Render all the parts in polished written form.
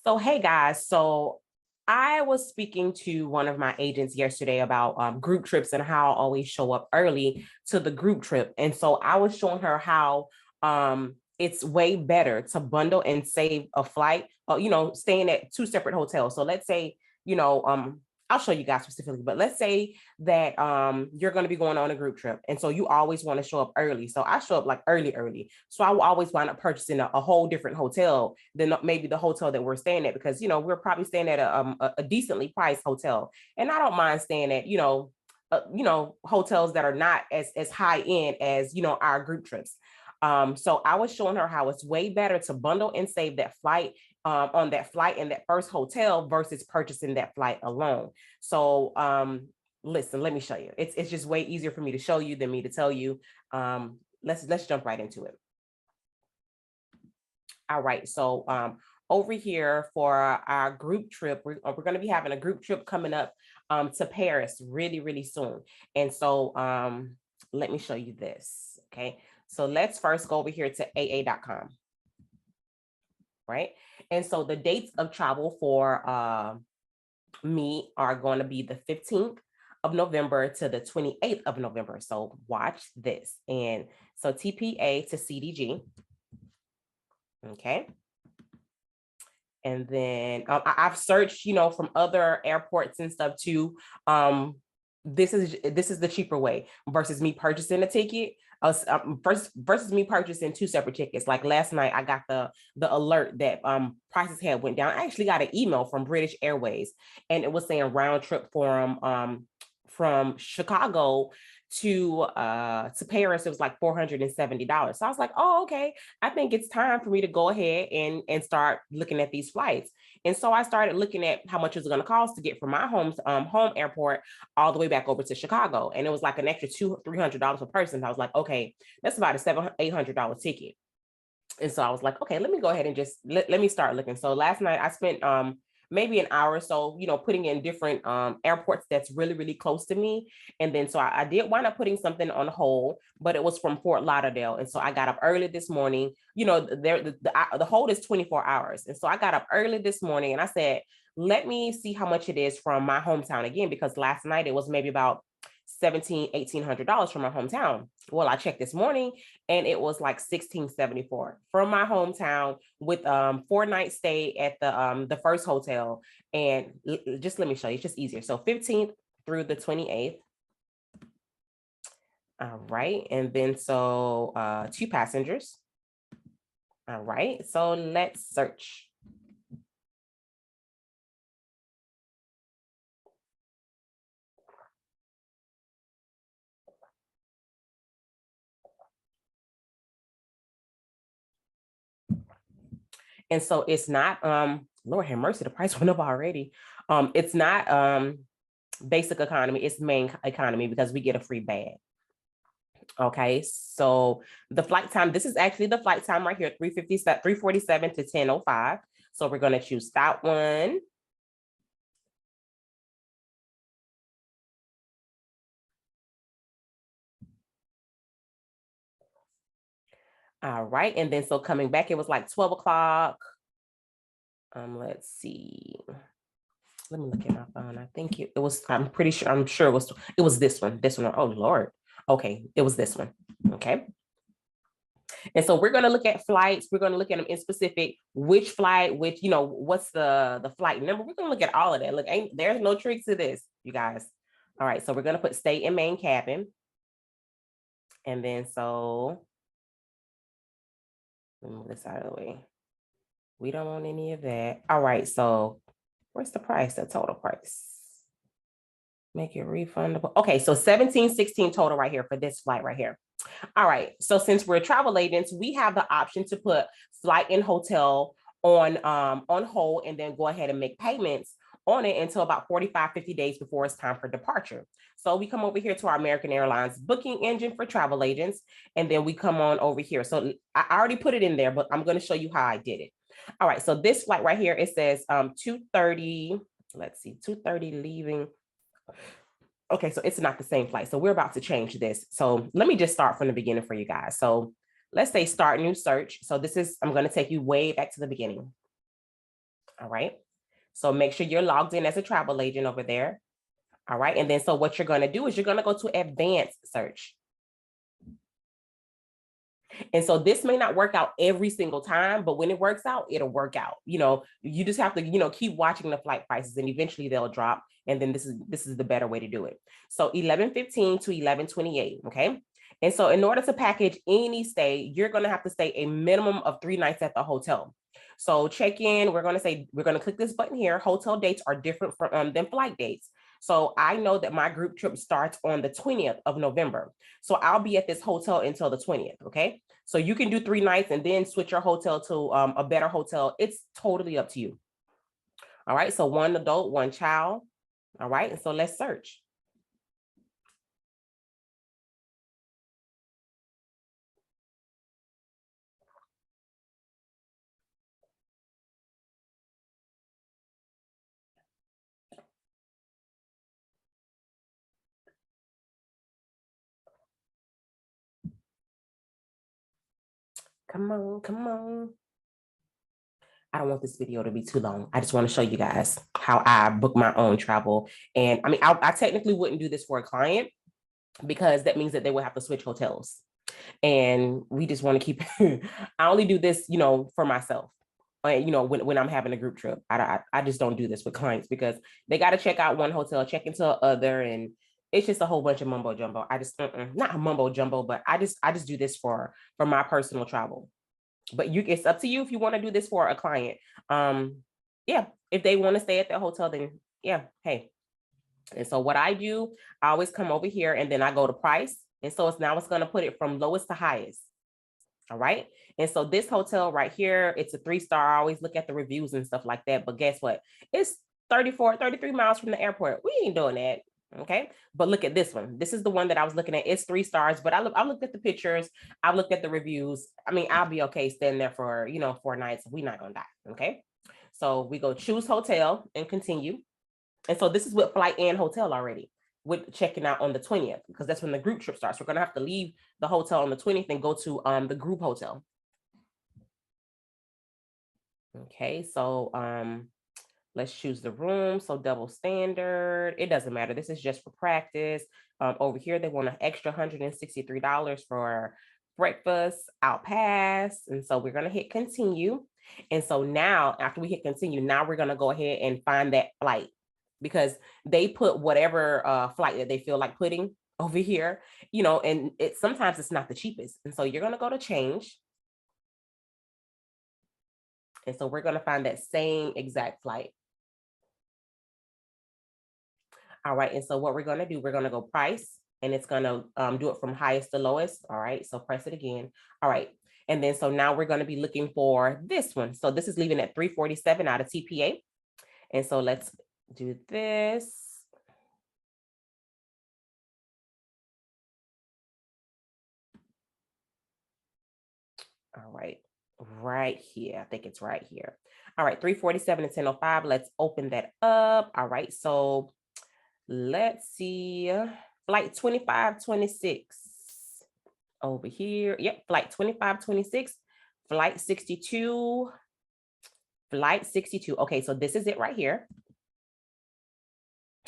So, hey guys, so I was speaking to one of my agents yesterday about group trips and how I always show up early to the group trip. And so I was showing her how it's way better to bundle and save a flight, staying at two separate hotels. So let's say, you know, I'll show you guys specifically, but let's say that you're going to be going on a group trip. And so you always want to show up early. So I show up like early. So I will always wind up purchasing a whole different hotel than maybe the hotel that we're staying at, because, we're probably staying at a decently priced hotel. And I don't mind staying at, hotels that are not as high end as, our group trips. So I was showing her how it's way better to bundle and save that flight on that flight in that first hotel versus purchasing that flight alone. So listen, let me show you. It's just way easier for me to show you than me to tell you. Let's jump right into it. All right, so over here for our group trip, we're going to be having a group trip coming up to Paris really soon. And so let me show you this. Okay, so let's first go over here to aa.com. Right, and so the dates of travel for me are going to be the 15th of November to the 28th of November. So watch this. And so TPA to CDG. Okay. And then I've searched, from other airports and stuff too. This is the cheaper way versus me purchasing a ticket. Versus me purchasing two separate tickets. Like last night, I got the alert that prices had went down. I actually got an email from British Airways, and it was saying round trip from Chicago to Paris, it was like $470. So I was like, oh, okay, I think it's time for me to go ahead and start looking at these flights. And so I started looking at how much it was going to cost to get from my home airport all the way back over to Chicago. And it was like an extra $200-$300 per person. I was like, okay, that's about a $700-$800 ticket. And so I was like, okay, let me go ahead and just let me start looking. So last night I spent maybe an hour or so, putting in different airports that's really close to me. And then so I did wind up putting something on hold, but it was from Fort Lauderdale. And so I got up early this morning. The hold is 24 hours. And so I got up early this morning and I said, let me see how much it is from my hometown again, because last night it was maybe about $1,800 from my hometown. Well, I checked this morning and it was like $1,674 from my hometown with 4-night stay at the first hotel. And just let me show you, it's just easier. So 15th through the 28th. All right, and then so 2 passengers. All right, so let's search. And so it's not, Lord have mercy, the price went up already. It's not basic economy, it's main economy, because we get a free bag. Okay, so the flight time, this is actually the flight time right here, 3:47 to 10:05. So we're going to choose that one. All right, and then so coming back, it was like 12 o'clock. Let's see. Let me look at my phone. I think it was, I'm sure it was this one. Oh Lord. Okay, it was this one. Okay. And so we're going to look at flights. We're going to look at them in specific, which flight, what's the flight number. We're going to look at all of that. Look, there's no tricks to this, you guys. All right, so we're going to put stay in main cabin. And then so, let me move this out of the way. We don't want any of that. All right, so where's the price, the total price? Make it refundable. Okay, so $1,716 total right here for this flight right here. All right, so since we're travel agents, we have the option to put flight and hotel on hold and then go ahead and make payments on it until about 45-50 days before it's time for departure. So we come over here to our American Airlines booking engine for travel agents, and then we come on over here. So I already put it in there, but I'm going to show you how I did it. All right, so this flight right here, it says 2:30, let's see, 2:30 leaving. Okay, so it's not the same flight. So we're about to change this. So let me just start from the beginning for you guys. So let's say start new search. So this is, I'm going to take you way back to the beginning. All right. So make sure you're logged in as a travel agent over there. All right. And then so what you're going to do is you're going to go to advanced search. And so this may not work out every single time, but when it works out, it'll work out. You just have to, keep watching the flight prices and eventually they'll drop. And then this is the better way to do it. So 11:15 to 11:28. Okay. And so in order to package any stay, you're going to have to stay a minimum of 3 nights at the hotel. So check in, we're going to click this button here. Hotel dates are different from than flight dates. So I know that my group trip starts on the 20th of November. So I'll be at this hotel until the 20th. Okay. So you can do 3 nights and then switch your hotel to a better hotel. It's totally up to you. All right. So 1 adult, 1 child. All right. And so let's search. Come on, come on. I don't want this video to be too long. I just want to show you guys how I book my own travel. And I mean, I technically wouldn't do this for a client because that means that they would have to switch hotels. And we just want to keep, I only do this, for myself. When I'm having a group trip, I just don't do this with clients because they got to check out one hotel, check into other, and it's just a whole bunch of mumbo jumbo. I just, not mumbo jumbo, but I just do this for my personal travel. But it's up to you if you want to do this for a client. Yeah, if they want to stay at the hotel, then yeah, hey. And so what I do, I always come over here and then I go to price. And so it's going to put it from lowest to highest. All right. And so this hotel right here, it's a 3-star. I always look at the reviews and stuff like that. But guess what? It's 33 miles from the airport. We ain't doing that. Okay. But look at this one. This is the one that I was looking at. It's 3 stars, but I looked at the pictures. I looked at the reviews. I mean, I'll be okay staying there for, 4 nights. We're not going to die. Okay. So we go choose hotel and continue. And so this is with flight and hotel already, with checking out on the 20th, because that's when the group trip starts. We're going to have to leave the hotel on the 20th and go to the group hotel. Okay, so let's choose the room. So double standard, it doesn't matter. This is just for practice. Over here, they want an extra $163 for breakfast, out pass. And so we're going to hit continue. And so now after we hit continue, now we're going to go ahead and find that flight, because they put whatever flight that they feel like putting over here, and sometimes it's not the cheapest. And so you're going to go to change. And so we're going to find that same exact flight. All right. And so what we're going to do, we're going to go price, and it's going to do it from highest to lowest. All right. So press it again. All right. And then so now we're going to be looking for this one. So this is leaving at 347 out of TPA. And so let's do this. All right, right here. I think it's right here. All right, 347 and 1005. Let's open that up. All right, so let's see. Flight 2526 over here. Yep, flight 2526, flight 62, flight 62. Okay, so this is it right here.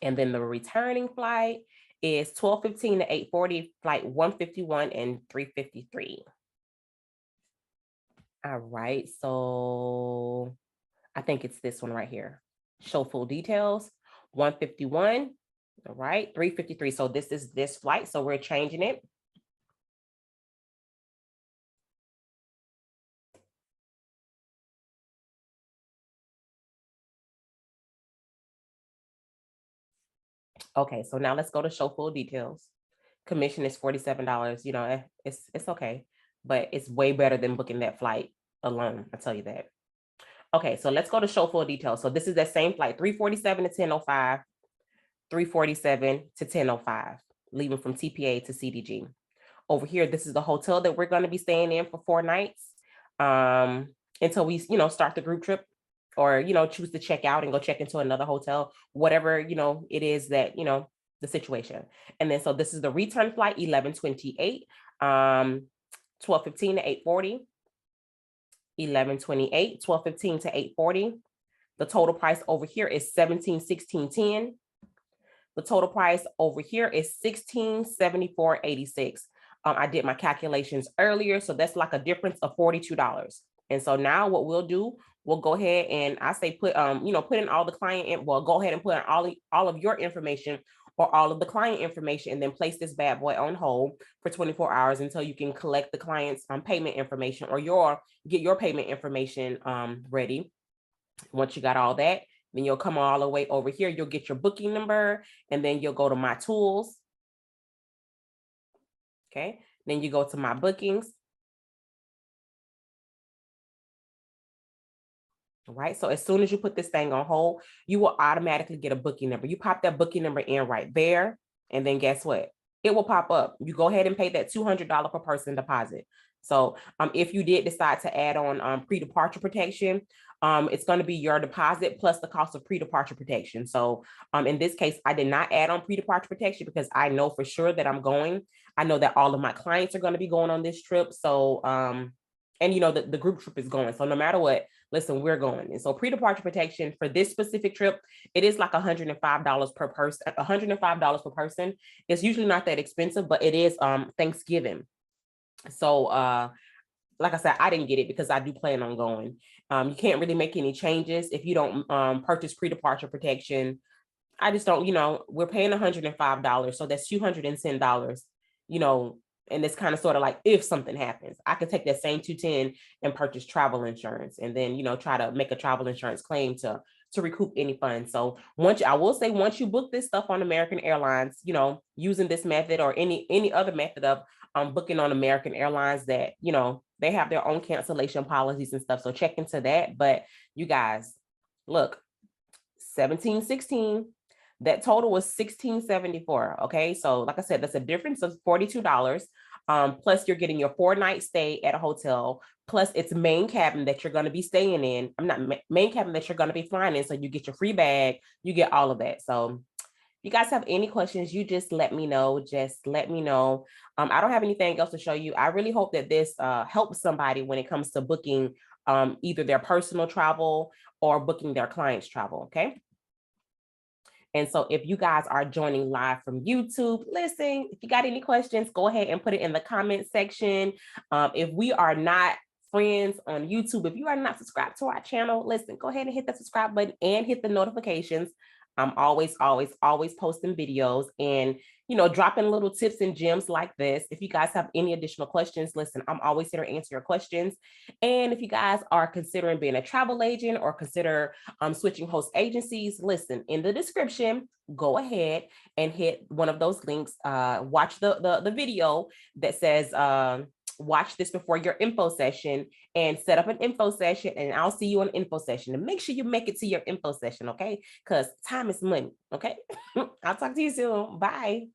And then the returning flight is 12:15 to 8:40, flight 151 and 353. All right, so I think it's this one right here. Show full details, 151, all right, 353. So this is this flight, so we're changing it. Okay, so now let's go to show full details. Commission is $47, it's okay, but it's way better than booking that flight alone, I'll tell you that. Okay, so let's go to show full details. So this is that same flight, 347 to 1005, 347 to 1005, leaving from TPA to CDG. Over here, this is the hotel that we're going to be staying in for 4 nights until we, start the group trip, or, choose to check out and go check into another hotel, whatever, it is that, the situation. And then, so this is the return flight, 1128. 12:15 to 8:40, 11:28, 12:15 to 8:40. The total price over here is $17.16.10. The total price over here is $16.74.86. I did my calculations earlier, so that's like a difference of $42. And so now what we'll do, we'll go ahead and I say put put in all the client, well, go ahead and put in all of your information or all of the client information, and then place this bad boy on hold for 24 hours until you can collect the client's payment information or get your payment information ready. Once you got all that, then you'll come all the way over here. You'll get your booking number, and then you'll go to my tools. Okay. Then you go to my bookings. All right. So as soon as you put this thing on hold, you will automatically get a booking number. You pop that booking number in right there. And then guess what? It will pop up. You go ahead and pay that $200 per person deposit. So if you did decide to add on pre-departure protection, it's going to be your deposit plus the cost of pre-departure protection. So in this case, I did not add on pre-departure protection because I know for sure that I'm going. I know that all of my clients are going to be going on this trip. So, and the group trip is going. So no matter what, listen, we're going. And so pre-departure protection for this specific trip, it is like $105 per person, $105 per person. It's usually not that expensive, but it is Thanksgiving. So like I said, I didn't get it because I do plan on going. You can't really make any changes if you don't purchase pre-departure protection. I just don't, we're paying $105. So that's $210, and it's kind of sort of like if something happens, I could take that same $210 and purchase travel insurance, and then, try to make a travel insurance claim to recoup any funds. So once you book this stuff on American Airlines, using this method or any other method of booking on American Airlines, that, they have their own cancellation policies and stuff. So check into that. But you guys, look, 17.16. That total was $16.74. Okay. So like I said, that's a difference of $42. Plus you're getting your 4-night stay at a hotel, plus it's main cabin that you're going to be staying in. I'm not main cabin that you're going to be flying in. So you get your free bag, you get all of that. So if you guys have any questions, you just let me know. Just let me know. I don't have anything else to show you. I really hope that this helps somebody when it comes to booking either their personal travel or booking their clients' travel. Okay. And so if you guys are joining live from YouTube, listen, if you got any questions, go ahead and put it in the comment section. If we are not friends on YouTube, if you are not subscribed to our channel, listen, go ahead and hit the subscribe button and hit the notifications. I'm always posting videos and, dropping little tips and gems like this. If you guys have any additional questions, listen, I'm always here to answer your questions. And if you guys are considering being a travel agent or consider switching host agencies, listen, in the description, go ahead and hit one of those links. Watch the video that says, watch this before your info session and set up an info session, and I'll see you on info session, and make sure you make it to your info session. Okay. Because time is money. Okay. I'll talk to you soon. Bye.